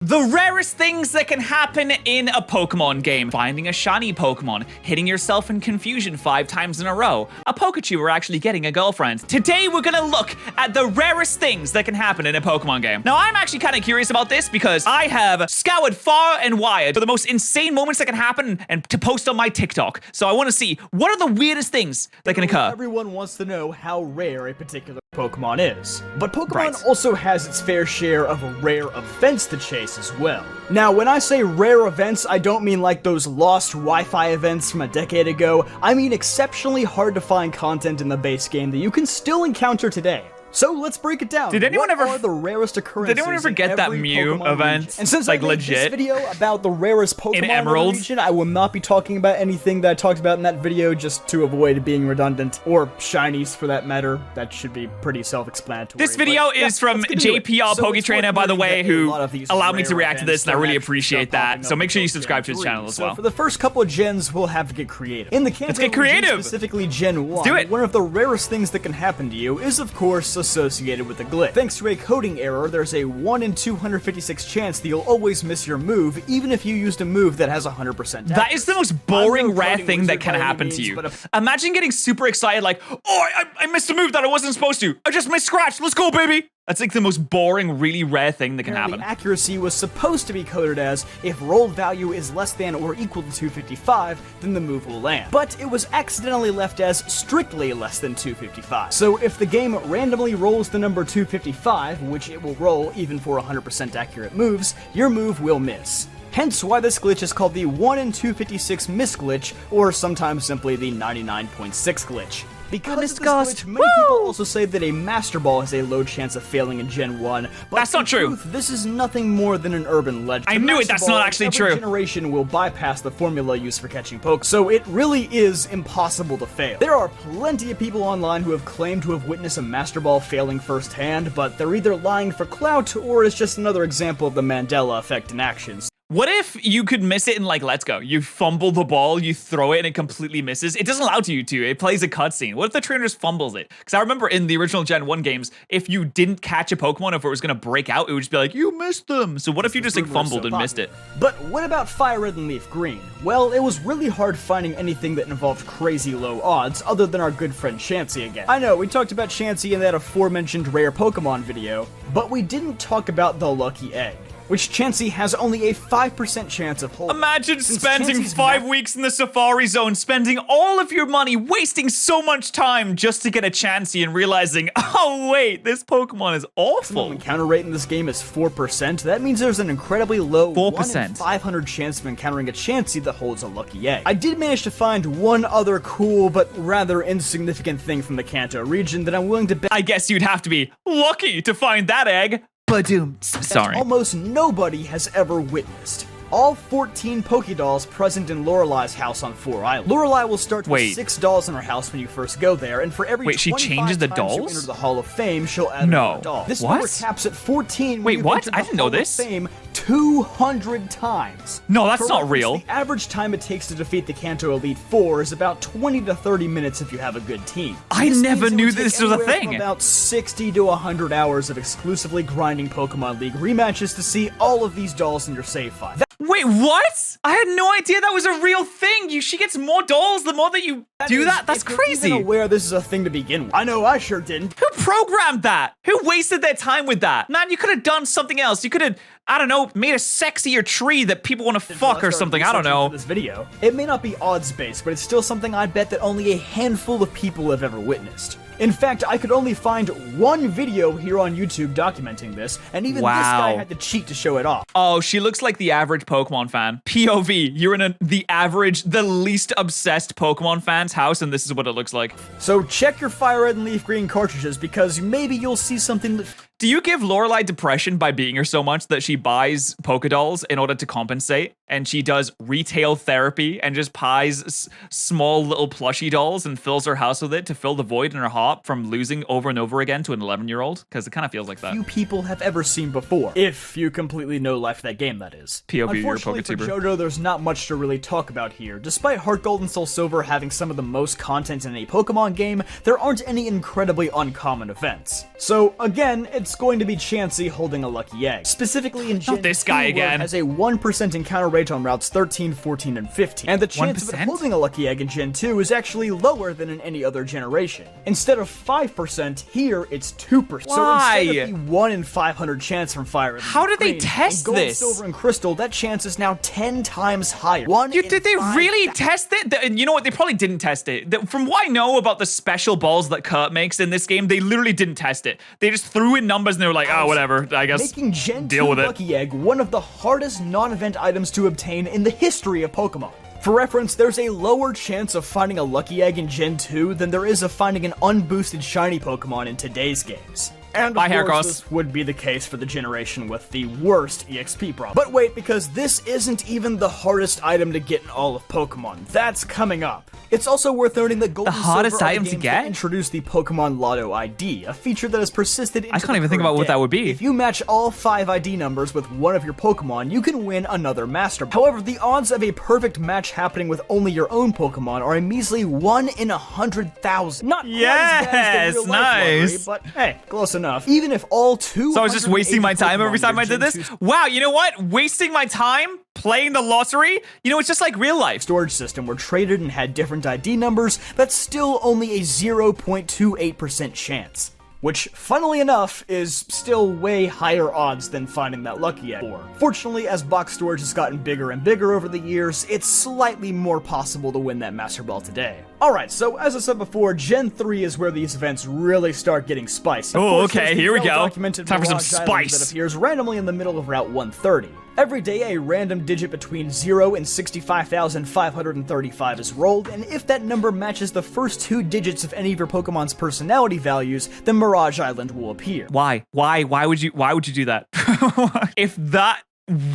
The rarest things that can happen in a Pokemon game. Finding a shiny Pokemon, hitting yourself in confusion 5 times in a row, a Pikachu or actually getting a girlfriend. Today, we're gonna look at the rarest things that can happen in a Pokemon game. Now, I'm actually kind of curious about this because I have scoured far and wide for the most insane moments that can happen and to post on my TikTok. So I want to see, what are the weirdest things that can occur? Everyone wants to know how rare a particular Pokemon is. But Pokemon also has its fair share of rare events to chase as well. Now, when I say rare events, I don't mean like those lost Wi-Fi events from a decade ago. I mean exceptionally hard to find content in the base game that you can still encounter today. So let's break it down. Did anyone ever? What are the rarest occurrences? Did anyone ever get that Mew Pokemon event? region? And since like I made legit this video about the rarest Pokemon in Emerald region, I will not be talking about anything that I talked about in that video, just to avoid being redundant, or shinies for that matter. That should be pretty self-explanatory. This video is from JPR Poketrainer, by the way, who allowed me to react to this, and I really appreciate that. So make sure you subscribe to his channel as well. For the first couple of gens, we'll have to get creative. In the Kanto region, specifically Gen 1, Let's do it. One of the rarest things that can happen to you is, of course, associated with a glitch. Thanks to a coding error, there's a 1 in 256 chance that you'll always miss your move, even if you used a move that has 100% accuracy. That is the most boring, rare thing that can happen to you. Imagine getting super excited like, oh, I missed a move that I wasn't supposed to. I just missed Scratch. Let's go, baby. That's like the most boring, really rare thing that can happen. Accuracy was supposed to be coded as, if rolled value is less than or equal to 255, then the move will land. But it was accidentally left as strictly less than 255. So if the game randomly rolls the number 255, which it will roll even for 100% accurate moves, your move will miss. Hence why this glitch is called the 1 in 256 miss glitch, or sometimes simply the 99.6 glitch. Because of this glitch, many people also say that a Master Ball has a low chance of failing in Gen 1, but that's not true. This is nothing more than an urban legend. I knew it, that's not actually true. Every generation will bypass the formula used for catching Pokemon, so it really is impossible to fail. There are plenty of people online who have claimed to have witnessed a Master Ball failing firsthand, but they're either lying for clout, or it's just another example of the Mandela effect in action. What if you could miss it in, like, Let's Go? You fumble the ball, you throw it, and it completely misses. It doesn't allow you to. It plays a cutscene. What if the trainer just fumbles it? Because I remember in the original Gen 1 games, if you didn't catch a Pokemon, if it was going to break out, it would just be like, you missed them. So what if you just, like, fumbled and missed it? But what about Fire Red and Leaf Green? Well, it was really hard finding anything that involved crazy low odds, other than our good friend Chansey again. I know, we talked about Chansey in that aforementioned rare Pokemon video, but we didn't talk about the Lucky Egg, which Chansey has only a 5% chance of holding. Imagine spending 5 weeks in the Safari Zone, spending all of your money, wasting so much time just to get a Chansey and realizing, oh wait, this Pokemon is awful. The encounter rate in this game is 4%. That means there's an incredibly low 4%. 1 in 500 chance of encountering a Chansey that holds a Lucky Egg. I did manage to find one other cool but rather insignificant thing from the Kanto region that I'm willing to bet. I guess you'd have to be lucky to find that egg. Sorry. Almost nobody has ever witnessed. All 14 Pokédolls present in Lorelei's house on 4 Island. Lorelei will start with 6 dolls in her house when you first go there, and for every she changes the dolls? you enter the Hall of Fame, she'll add another doll. This number caps at 14. Wait, what? I didn't know this. Fame 200 times. No, that's not real. The average time it takes to defeat the Kanto Elite Four is about 20 to 30 minutes if you have a good team. I never knew this was a thing. About 60 to 100 hours of exclusively grinding Pokemon League rematches to see all of these dolls in your save file. Wait, what? I had no idea that was a real thing. She gets more dolls the more that you do that. That's crazy. You're even aware this is a thing to begin with. I know, I sure didn't. Who programmed that? Who wasted their time with that? Man, you could have done something else. You could have, I don't know, made a sexier tree that people want to fuck or something. I don't know. This video. It may not be odds-based, but it's still something I bet that only a handful of people have ever witnessed. In fact, I could only find one video here on YouTube documenting this, and even this guy had to cheat to show it off. Oh, she looks like the average Pokemon fan. POV, you're in the least obsessed Pokemon fan's house, and this is what it looks like. So check your Fire Red and Leaf Green cartridges, because maybe you'll see something that... Do you give Lorelei depression by being her so much that she buys Pokedolls in order to compensate? and she does retail therapy and just buys small little plushie dolls and fills her house with it to fill the void in her heart from losing over and over again to an 11-year-old, because it kind of feels like that. Few people have ever seen before, if you completely know life that game, that is. POV, you're a Unfortunately for Poketuber. JoJo, there's not much to really talk about here. Despite Heart Gold and Soul Silver having some of the most content in a Pokemon game, there aren't any incredibly uncommon events. So again, it's going to be Chansey holding a lucky egg. Specifically in Gen this 2, guy where again. it has a 1% encounter rate on routes 13, 14, and 15. And the chance of it 1%? holding a lucky egg in Gen 2 is actually lower than in any other generation. Instead of 5%, here it's 2%. Why? So instead of the 1 in 500 chance from Fire Emblem How did they Green, test in Gold, this? Silver, and Crystal, that chance is now 10 times higher. Did they really test it? And you know what? They probably didn't test it. From what I know about the special balls that Kurt makes in this game, they literally didn't test it. They just threw in numbers and they were like, oh, whatever, I guess. Making Gen 2 deal with it. Lucky Egg one of the hardest non-event items to obtain in the history of Pokemon. For reference, there's a lower chance of finding a Lucky Egg in Gen 2 than there is of finding an unboosted shiny Pokemon in today's games. And of course, this would be the case for the generation with the worst EXP problem. But wait, because this isn't even the hardest item to get in all of Pokemon. That's coming up. It's also worth noting that Gold and Silver hardest are the item to games get? that introduced the Pokemon Lotto ID, a feature that has persisted into I can't even think about what that would be. If you match all 5 ID numbers with one of your Pokemon, you can win another Master Ball. However, the odds of a perfect match happening with only your own Pokemon are a measly 1 in 100,000. Not quite as bad as the real life lottery, but hey, close enough. Even if all 2 So I was just wasting my time every time I did this? Wow, you know what? Wasting my time playing the lottery? You know, it's just like real life. Storage system were traded and had different ID numbers, that's still only a 0.28% chance. Which, funnily enough, is still way higher odds than finding that lucky egg. Fortunately, as box storage has gotten bigger and bigger over the years, it's slightly more possible to win that Master Ball today. Alright, so as I said before, Gen 3 is where these events really start getting spicy. Oh, okay, here we go. Time Time for some spice. That appears randomly in the middle of Route 130. Every day, a random digit between 0 and 65,535 is rolled, and if that number matches the first 2 digits of any of your Pokemon's personality values, then Mirage Island will appear. Why? Why would you do that? If that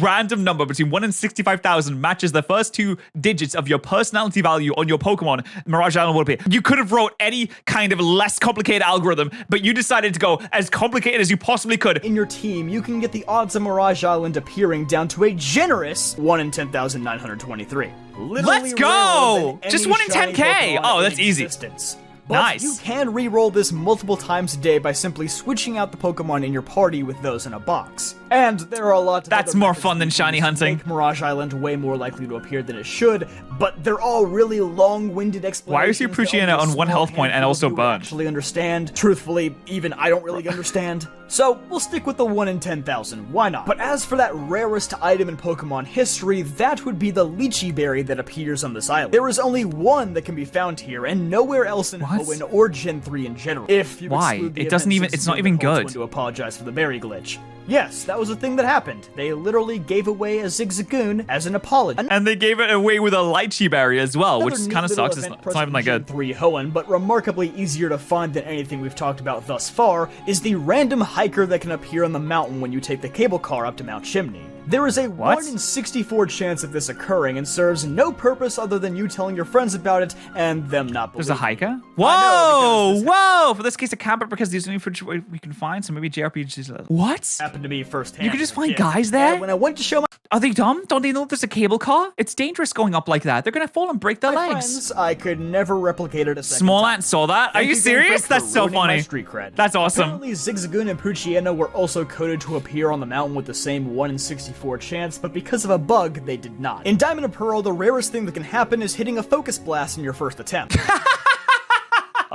random number between 1 and 65,000 matches the first 2 digits of your personality value on your Pokemon, Mirage Island will appear. You could have wrote any kind of less complicated algorithm, but you decided to go as complicated as you possibly could. In your team, you can get the odds of Mirage Island appearing down to a generous 1 in 10,923. Let's go! Just 1 in 10K! Oh, that's easy. Existence. But Nice. you can re-roll this multiple times a day by simply switching out the Pokemon in your party with those in a box. And there are a lot of That's other more methods fun than you can shiny use to hunting. make Mirage Island way more likely to appear than it should, but they're all really long-winded explanations. Why is your that Pruchiana only a on 1 small health point and handful also of you burned? actually understand. Truthfully, even I don't really understand. So, we'll stick with the 1 in 10,000, why not? But as for that rarest item in Pokemon history, that would be the Lychee Berry that appears on this island. There is only one that can be found here, and nowhere else in Hoenn or Gen 3 in general. If you Why? exclude the It doesn't event even- it's not even Zigzagoon that holds good. one to apologize for the berry glitch. Yes, that was a thing that happened. They literally gave away a Zigzagoon as an apology. And they gave it away with a Lychee Berry as well, which Another kind of neat little sucks. It's event not even that present in good. Gen 3 Hoenn, but remarkably easier to find than anything we've talked about thus far, is the random hiker that can appear on the mountain when you take the cable car up to Mount Chimney. There is a 1 in 64 chance of this occurring and serves no purpose other than you telling your friends about it and them not believing. There's a hiker? I know, Whoa! because this Whoa! For this case, a camper because there's only footage we can find, so maybe JRPGs. What? happened to me firsthand. You could just as a find kid. guys there? And when I went to show Are they dumb? Don't they know there's a cable car? It's dangerous going up like that. They're gonna fall and break their my legs. friends, I could never replicate it a second Small time. Ant saw that. Are Thank you Game serious? Freak, That's for so ruining my funny. street cred. That's awesome. Apparently, Zigzagoon and Poochiana were also coded to appear on the mountain with the same 1 in 64 chance, but because of a bug, they did not. In Diamond and Pearl, the rarest thing that can happen is hitting a focus blast in your first attempt.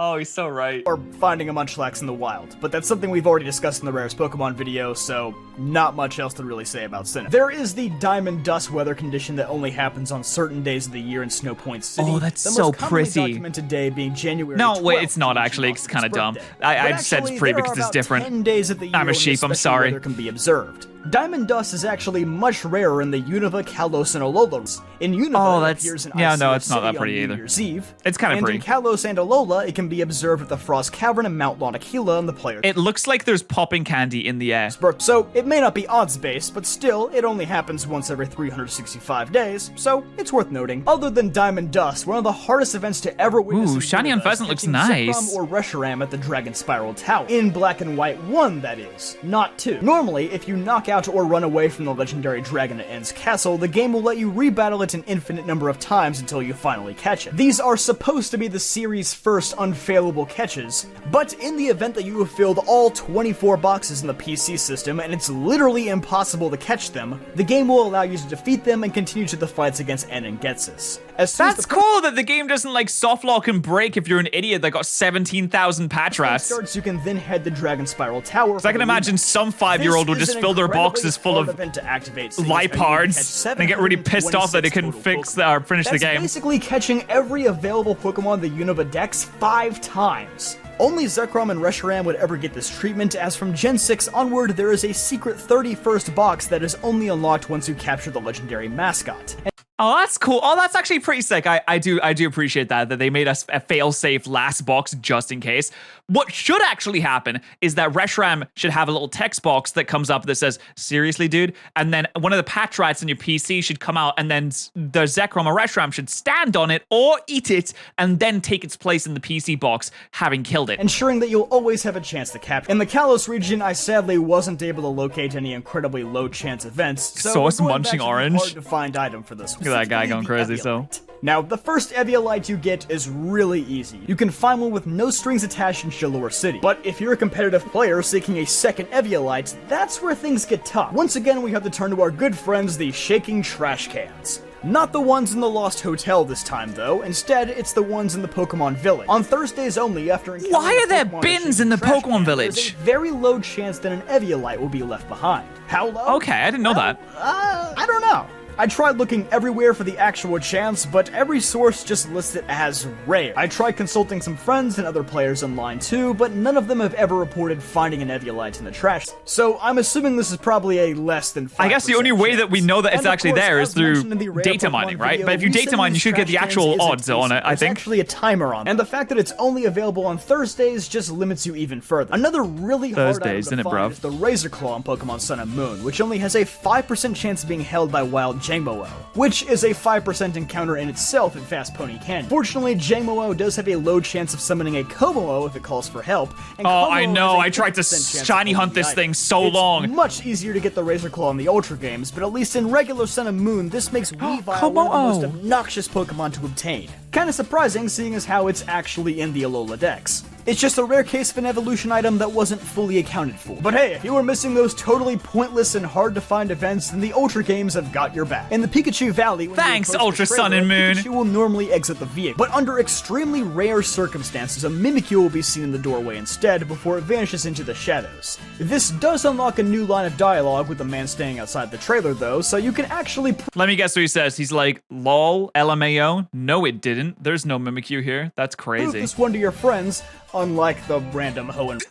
Oh, he's so right. Or finding a Munchlax in the wild. But that's something we've already discussed in the Rarest Pokemon video, so not much else to really say about Sinnoh. There is the Diamond Dust weather condition that only happens on certain days of the year in Snow Point City. Oh, that's the so most commonly pretty. documented day being January No, 12th, wait, it's not Teach actually. It's Lawson's kind of dumb. birthday. I But said it's actually, pretty there because are it's about different. 10 days of the year I'm a when sheep, this I'm special sorry. weather can be observed. Diamond Dust is actually much rarer in the Unova, Kalos, and Alola. In Unova, it appears in it's not that pretty on either. New Year's Eve. It's kind of pretty. And in Kalos and Alola, it can be observed at the Frost Cavern and Mount Lanakila on the player. It looks like there's popping candy in the air. So it may not be odds-based, but still, it only happens once every 365 days, so it's worth noting. Other than Diamond Dust, one of the hardest events to ever witness. Ooh, Shiny Unpheasant looks nice. Zekrom or Reshiram at the Dragon Spiral Tower. In Black and White 1, that is, not 2. Normally, if you knock out or run away from the legendary dragon at End's Castle, the game will let you rebattle it an infinite number of times until you finally catch it. These are supposed to be the series' first unfailable catches, but in the event that you have filled all 24 boxes in the PC system and it's literally impossible to catch them, the game will allow you to defeat them and continue to the fights against End and Ghetsis. That's cool that the game doesn't like softlock and break if you're an idiot that got 17,000 patterrz. Starts, you can then head the Dragon Spiral Tower. So I can imagine some 5-year-old will just fill their boxes full of lipards and get really pissed off that they couldn't finish the game. Basically catching every available Pokemon in the Unova Dex 5 times. Only Zekrom and Reshiram would ever get this treatment, as from Gen 6 onward, there is a secret 31st box that is only unlocked once you capture the legendary mascot. Oh, that's cool. Oh, that's actually pretty sick. I do appreciate that they made us a fail-safe last box just in case. What should actually happen is that Reshiram should have a little text box that comes up that says, seriously, dude? And then one of the patterrz in your PC should come out, and then the Zekrom or Reshiram should stand on it or eat it, and then take its place in the PC box, having killed it. Ensuring that you'll always have a chance to capture. In the Kalos region, I sadly wasn't able to locate any incredibly low-chance events, so Sauce munching orange. Hard to find item for this. Look at that guy going crazy, so. Now, the first Eviolite you get is really easy. You can find one with no strings attached in Shalour City. But if you're a competitive player seeking a second Eviolite, that's where things get tough. Once again, we have to turn to our good friends, the Shaking Trash Cans. Not the ones in the Lost Hotel this time, though. Instead, it's the ones in the Pokemon Village. On Thursdays only, after encountering Why are there Pokemon bins in the Pokemon Village? There's a very low chance that an Eviolite will be left behind. How low? Okay, I didn't know that. I don't know. I tried looking everywhere for the actual chance, but every source just lists it as rare. I tried consulting some friends and other players online too, but none of them have ever reported finding an Eviolite in the trash. So I'm assuming this is probably a less than 5%. I guess the only way that we know that it's actually course, there is through the data mining, right? But if you data mine, you should get the actual odds on it, I think. There's actually a timer on it. And the fact that it's only available on Thursdays just limits you even further. Another really hard item to find is the Razor Claw in Pokemon Sun and Moon, which only has a 5% chance of being held by wild Jangmo-o, which is a 5% encounter in itself in Fast Pony Canyon. Fortunately, Jangmo-o does have a low chance of summoning a Como-o if it calls for help. And I know, I tried to shiny hunt this thing so long. It's much easier to get the Razor Claw in the Ultra games, but at least in regular Sun and Moon, this makes Weavile one of the most obnoxious Pokemon to obtain. Kinda surprising, seeing as how it's actually in the Alola Dex. It's just a rare case of an evolution item that wasn't fully accounted for. But hey, if you were missing those totally pointless and hard to find events, then the Ultra games have got your back. In the Pikachu Valley, when thanks, Ultra Sun and Moon. Pikachu will normally exit the vehicle, but under extremely rare circumstances, a Mimikyu will be seen in the doorway instead before it vanishes into the shadows. This does unlock a new line of dialogue with the man staying outside the trailer though, so you can actually Let me guess what he says. He's like, lol, LMAO? No, it didn't. There's no Mimikyu here. That's crazy. prove this one to your friends, unlike the random Hoenn.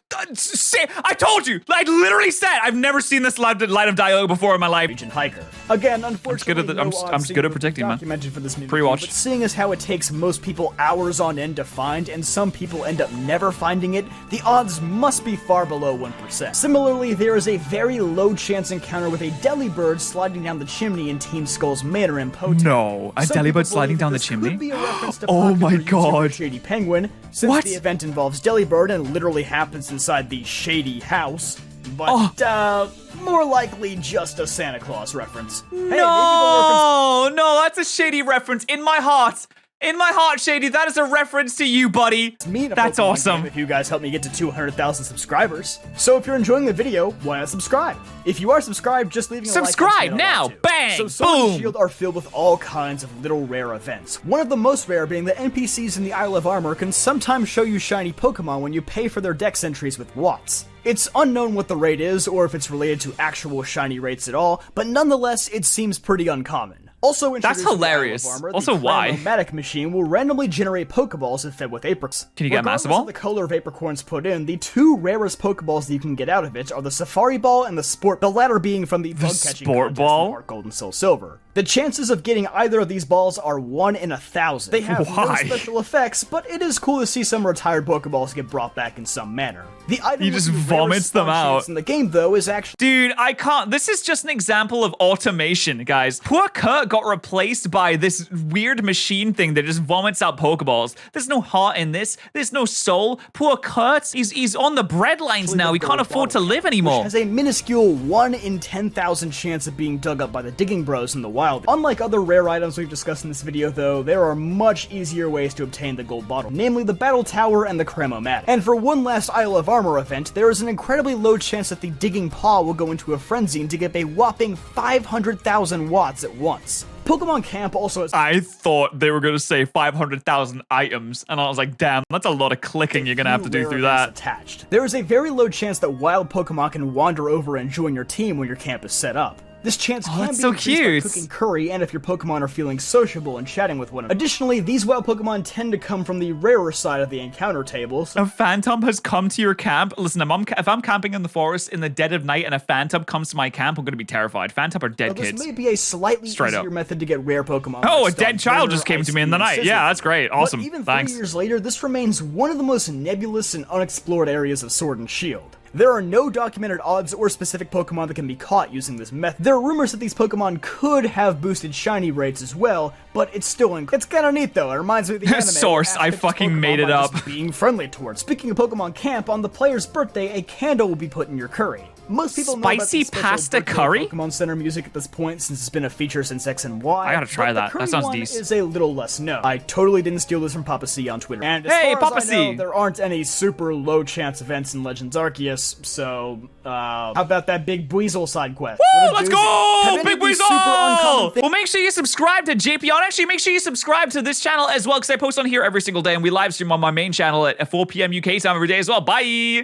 I told you! I literally said I've never seen this line of dialogue before in my life. Region hiker. Again, unfortunately, I'm just good at predicting, man. Documented for this movie, Pre-watch. but seeing as how it takes most people hours on end to find, and some people end up never finding it, the odds must be far below 1%. Similarly, there is a very low chance encounter with a Delibird sliding down the chimney in Team Skull's Manor in Potown. No, a Delibird sliding down the chimney? Could be a reference to Oh my popular YouTuber god. Shady Penguin, since What? the event involves Delibird and literally happens inside the Shady house. But, more likely just a Santa Claus reference. Hey, maybe the reference. No, that's a Shady reference. In my heart, Shady, that is a reference to you, buddy. That's awesome. If you guys help me get to 200,000 subscribers. So if you're enjoying the video, why not subscribe? If you are subscribed, just leaving a like. Subscribe now! Bang! So Sword and Boom! Shield are filled with all kinds of little rare events. One of the most rare being that NPCs in the Isle of Armor can sometimes show you shiny Pokemon when you pay for their dex entries with Watts. It's unknown what the rate is, or if it's related to actual shiny rates at all, but nonetheless, it seems pretty uncommon. Also introduced That's hilarious. in the Isle of Armor, Also, the why? Chromomatic machine will randomly generate Pokeballs if fed with apricorns. Can you get a Master Ball? Regardless of the color of apricorns put in, the two rarest Pokeballs that you can get out of it are the Safari Ball and the Sport, the latter being from the bug catching Sport contest Ball? in Art Gold and Soul Silver. The chances of getting either of these balls are 1 in 1,000. They have no Why? special effects, but it is cool to see some retired Pokeballs get brought back in some manner. The item He with just the rarest vomits them spawn out. chance in the game, though, is actually Dude, I can't. This is just an example of automation, guys. Poor Kurt got replaced by this weird machine thing that just vomits out Pokeballs. There's no heart in this. There's no soul. Poor Kurt, he's on the breadlines now. He can't afford to live anymore. has a minuscule 1 in 10,000 chance of being dug up by the Digging Bros in the wild. Unlike other rare items we've discussed in this video, though, there are much easier ways to obtain the gold bottle, namely the Battle Tower and the Cramomatic. And for one last Isle of Armor event, there is an incredibly low chance that the Digging Paw will go into a frenzy to get a whopping 500,000 watts at once. Pokemon Camp also has I thought they were going to say 500,000 items, and I was like, damn, that's a lot of clicking you're going to have to do rare through events that. attached. There is a very low chance that wild Pokemon can wander over and join your team when your camp is set up. This chance can that's be so increased cute. by cooking curry and if your Pokemon are feeling sociable and chatting with one another. Additionally, these wild Pokemon tend to come from the rarer side of the encounter table, so A Phantom has come to your camp. Listen, if I'm camping in the forest in the dead of night and a Phantom comes to my camp, I'm going to be terrified. Phantom are dead this kids. may be a slightly Straight easier up. method to get rare Pokemon. Oh, like a dead Stone child Trainer, just came to me in the Ice night. Beam, Yeah, that's great. Awesome. But even 3 Thanks. years later, this remains one of the most nebulous and unexplored areas of Sword and Shield. There are no documented odds or specific Pokemon that can be caught using this method. There are rumors that these Pokemon could have boosted shiny rates as well, but it's still it's kinda neat though. It reminds me of the anime. Source, where Ash I gets fucking Pokemon made it by up. just being friendly towards. Speaking of Pokemon Camp, on the player's birthday, a candle will be put in your curry. Most people know about Spicy the special pasta birthday curry? Pokemon Center music at this point, since it's been a feature since X and Y. I gotta try but the that. That curry sounds one decent. is a little less known. I totally didn't steal this from Papa C on Twitter. And as Hey, far Papa as I know, C. there aren't any super low chance events in Legends Arceus, so how about that Big Buizel side quest? Woo, What a let's doozy. go! Have any Big of these super uncommon Weasel! Well, make sure you subscribe to JP on. Actually, make sure you subscribe to this channel as well, because I post on here every single day, and we live stream on my main channel at 4 p.m. UK time every day as well. Bye!